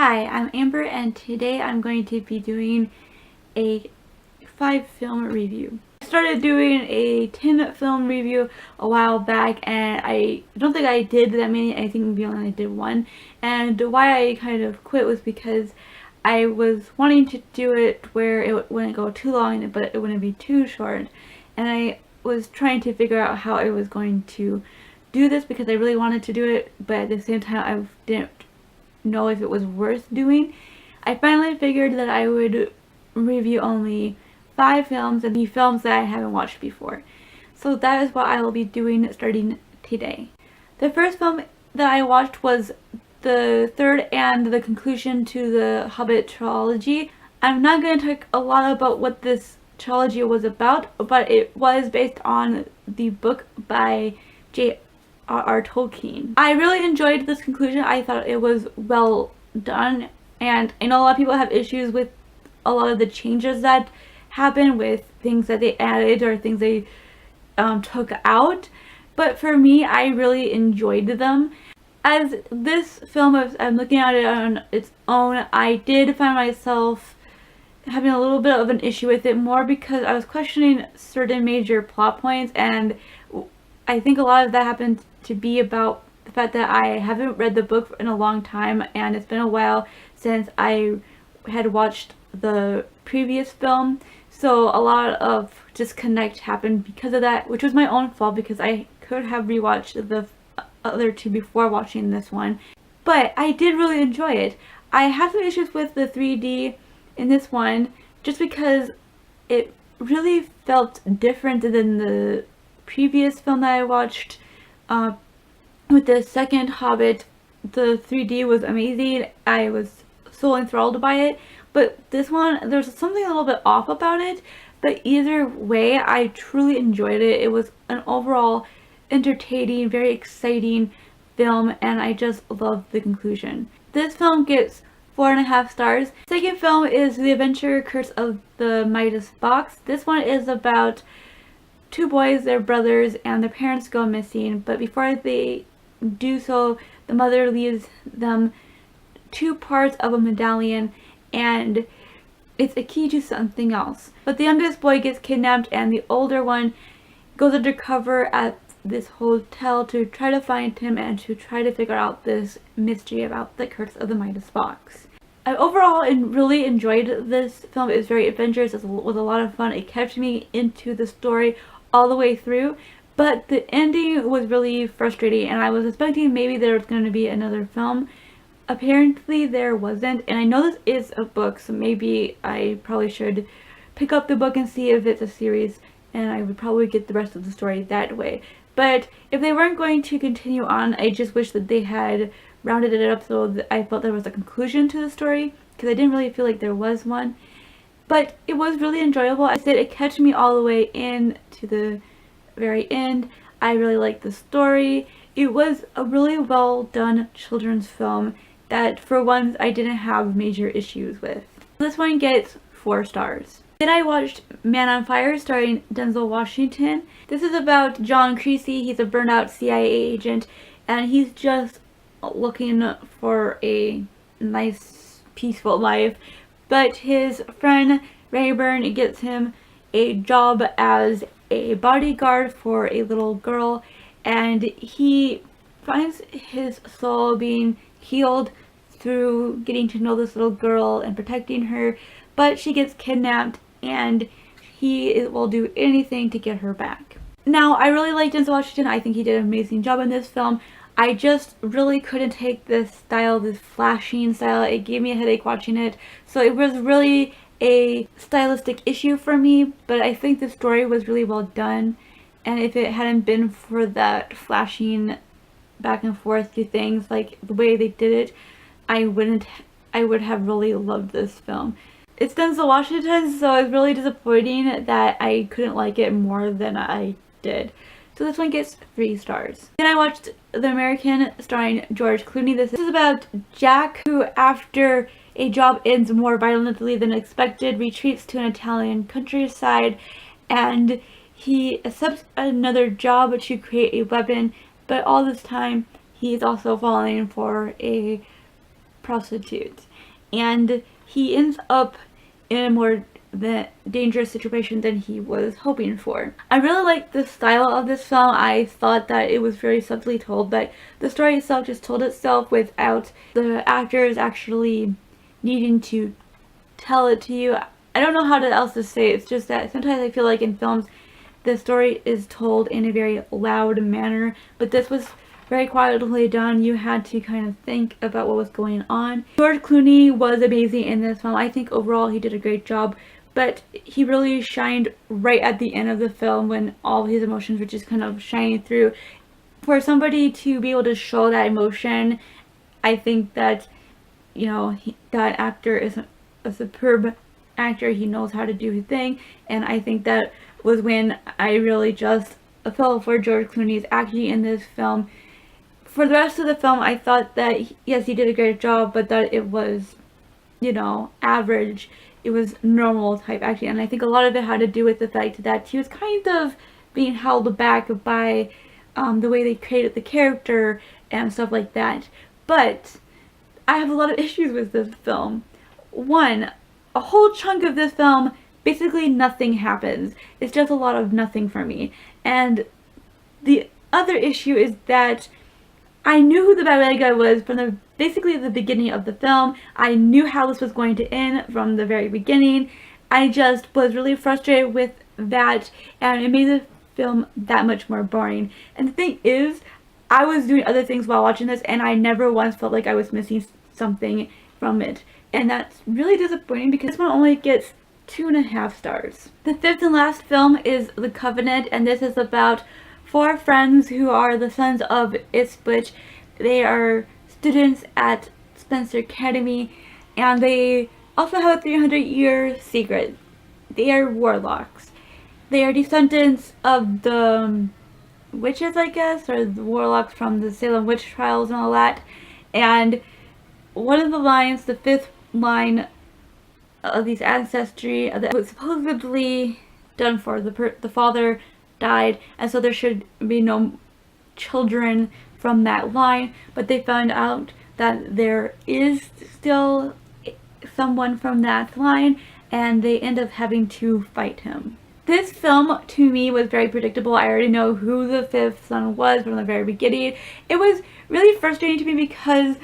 Hi, I'm Amber and today I'm going to be doing a 5-film review. I started doing a 10-film review a while back and I don't think I did that many. I think maybe only I did one. And why I kind of quit was because I was wanting to do it where it wouldn't go too long but it wouldn't be too short. And I was trying to figure out how I was going to do this because I really wanted to do it, but at the same time I didn't know if it was worth doing. I finally figured that I would review only 5 films and the films that I haven't watched before. So that is what I will be doing starting today. The first film that I watched was the third and the conclusion to the Hobbit trilogy. I'm not going to talk a lot about what this trilogy was about, but it was based on the book by J.R.R. Tolkien. I really enjoyed this conclusion. I thought it was well done, and I know a lot of people have issues with a lot of the changes that happen with things that they added or things they took out, but for me, I really enjoyed them. As this film, I'm looking at it on its own, I did find myself having a little bit of an issue with it, more because I was questioning certain major plot points, and I think a lot of that happened to be about the fact that I haven't read the book in a long time, and it's been a while since I had watched the previous film, so a lot of disconnect happened because of that, which was my own fault because I could have rewatched the other two before watching this one. But I did really enjoy it. I had some issues with the 3D in this one just because it really felt different than the previous film that I watched. With the second Hobbit, the 3D was amazing. I was so enthralled by it. But this one, there's something a little bit off about it. But either way, I truly enjoyed it. It was an overall entertaining, very exciting film, and I just loved the conclusion. This film gets 4.5 stars. Second film is The Adventure Curse of the Midas Box. This one is about two boys, they're brothers, and their parents go missing, but before they do so, the mother leaves them 2 parts of a medallion, and it's a key to something else. But the youngest boy gets kidnapped, and the older one goes undercover at this hotel to try to find him and to try to figure out this mystery about the curse of the Midas box. I overall really enjoyed this film. It was very adventurous. It was a lot of fun. It kept me into the story all the way through, but the ending was really frustrating, and I was expecting maybe there was going to be another film. Apparently there wasn't, and I know this is a book, so maybe I probably should pick up the book and see if it's a series, and I would probably get the rest of the story that way. But if they weren't going to continue on, I just wish that they had rounded it up so that I felt there was a conclusion to the story, because I didn't really feel like there was one. But it was really enjoyable. I said it kept me all the way in to the very end. I really liked the story. It was a really well done children's film that for once I didn't have major issues with. This one gets 4 stars. Then I watched Man on Fire starring Denzel Washington. This is about John Creasy. He's a burnout CIA agent, and he's just looking for a nice, peaceful life. But his friend Rayburn gets him a job as a bodyguard for a little girl, and he finds his soul being healed through getting to know this little girl and protecting her, but she gets kidnapped and he will do anything to get her back. Now, I really like Denzel Washington. I think he did an amazing job in this film. I just really couldn't take this style, this flashing style. It gave me a headache watching it. So it was really a stylistic issue for me, but I think the story was really well done. And if it hadn't been for that flashing back and forth to things, like the way they did it, I would have really loved this film. It's Denzel Washington, so it's really disappointing that I couldn't like it more than I did. So this one gets 3 stars. Then I watched The American starring George Clooney. This is about Jack, who after a job ends more violently than expected, retreats to an Italian countryside, and he accepts another job to create a weapon, but all this time he's also falling for a prostitute, and he ends up in a more dangerous situation than he was hoping for. I really like the style of this film. I thought that it was very subtly told, but the story itself just told itself without the actors actually needing to tell it to you. I don't know how else to say it. It's just that sometimes I feel like in films the story is told in a very loud manner, but this was very quietly done. You had to kind of think about what was going on. George Clooney was amazing in this film. I think overall he did a great job, but he really shined right at the end of the film when all his emotions were just kind of shining through. For somebody to be able to show that emotion, I think that, you know, that actor is a superb actor. He knows how to do his thing, and I think that was when I really just fell for George Clooney's acting in this film. For the rest of the film, I thought that, yes, he did a great job, but that it was, you know, average. It was normal type acting, and I think a lot of it had to do with the fact that he was kind of being held back by the way they created the character and stuff like that. But I have a lot of issues with this film. One, a whole chunk of this film, basically nothing happens. It's just a lot of nothing for me. And the other issue is that I knew who the bad guy was from basically the beginning of the film. I knew how this was going to end from the very beginning. I just was really frustrated with that, and it made the film that much more boring. And the thing is, I was doing other things while watching this, and I never once felt like I was missing something from it. And that's really disappointing because this one only gets 2.5 stars. The fifth and last film is The Covenant, and this is about 4 friends who are the sons of Ipswich. They are students at Spencer Academy, and they also have a 300-year secret. They are warlocks. They are descendants of the witches, I guess, or the warlocks from the Salem witch trials and all that. And one of the lines, the 5th line of these ancestry, that was supposedly done for the father died, and so there should be no children from that line, but they found out that there is still someone from that line, and they end up having to fight him. This film, to me, was very predictable. I already know who the 5th son was from the very beginning. It was really frustrating to me because,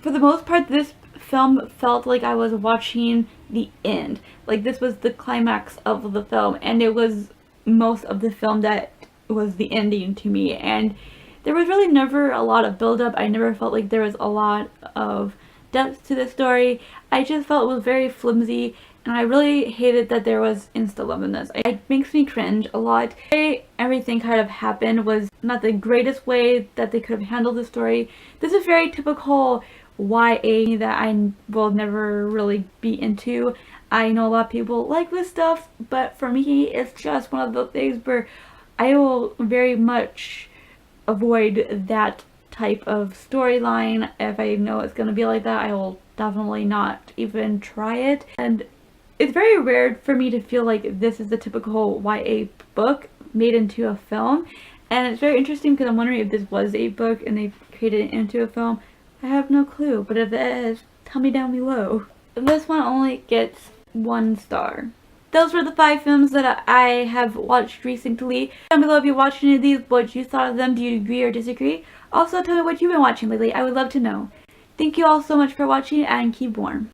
for the most part, this film felt like I was watching the end. Like, this was the climax of the film, and it was most of the film that was the ending to me, and there was really never a lot of build-up. I never felt like there was a lot of depth to the story. I just felt it was very flimsy, and I really hated that there was insta-love in this. It makes me cringe a lot. The way everything kind of happened was not the greatest way that they could have handled the story. This is very typical YA that I will never really be into. I know a lot of people like this stuff, but for me, it's just one of those things where I will very much avoid that type of storyline. If I know it's going to be like that, I will definitely not even try it. And it's very rare for me to feel like this is the typical YA book made into a film. And it's very interesting because I'm wondering if this was a book and they created it into a film. I have no clue, but if it is, tell me down below. This one only gets 1 star. Those were the 5 films that I have watched recently. Down below if you watched any of these, what you thought of them. Do you agree or disagree? Also, tell me what you've been watching lately. I would love to know. Thank you all so much for watching, and keep warm.